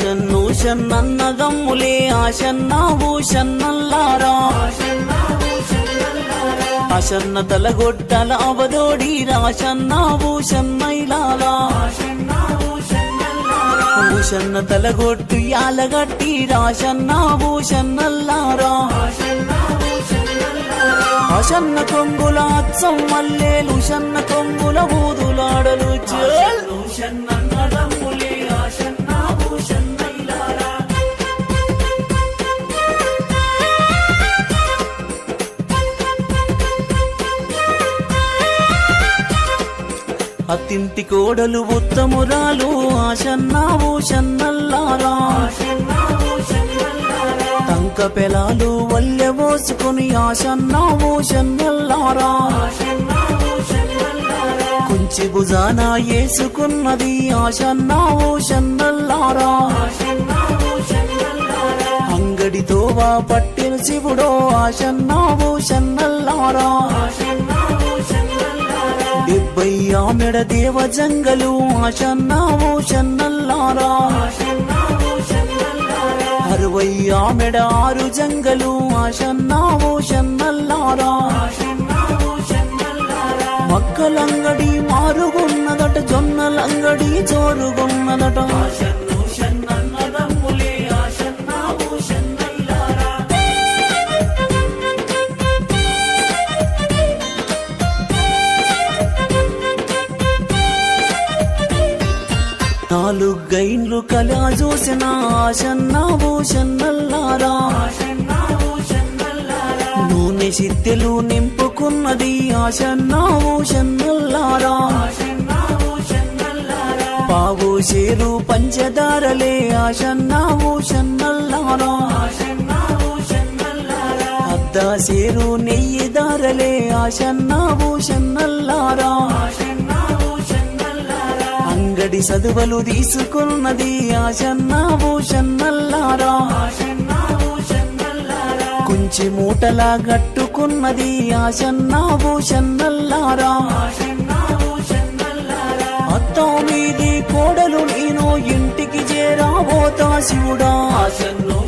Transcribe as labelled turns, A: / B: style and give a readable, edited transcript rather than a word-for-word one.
A: ఆశన్ను షన్నన్నదమ్ములే ఆశన్నా భూషన్నల్లారా ఆశన్న తలగొట్టల అవదోడి రాశన్నా భూషన్నైలాలా భూషన్న తలగొట్టు యాలగట్టి రాశన్నా భూషన్నల్లారా ఆశన్న కొంగుల అచ్చం మల్లేలు షన్న కొంగుల బూదులాడలు అత్తింటి కోడలు ఉత్తమురాలు ఆశన్నా భూషన్నల్లారా టంక పెలాలు వల్లె పోసుకుని ఆశన్నా భూషన్నల్లారా కుంచి భుజాన వేసుకున్నది ఆశన్నా భూషన్నల్లారా అంగడితో పట్టిన శివుడో ఆశన్నా భూషన్నల్లారా 70 ఆమెడ దేవ జంగలు ఆశన్నా భూషన్నల్లారా 60 ఆమెడ 6 జంగలు ఆశన్నా భూషన్నల్లారా మక్కలంగడి మారుగున్నదట జొన్నలంగడి జోరుగున్నదట నాలుగైన్లు కలా చూసిన ఆశన్నా భూషన్నల్లారా నూనె సిద్దెలు నింపుకున్నది ఆశన్నా భూషన్నల్లారా పావు షేరు పంచదారలే ఆశన్నా భూషన్నల్లారా అద్ద షేరు నెయ్యి దారలే ఆశన్నా భూషన్నల్లారా అంగడి సదువలు తీసుకున్నది ఆశన్నా భూషన్నల్లారా కుంచి మూటలా గట్టుకున్నది ఆశన్నా భూషన్నల్లారా అత్తా మీది కోడలు నేను ఇంటికి చేరాబోతా శివుడా ఆశన్నో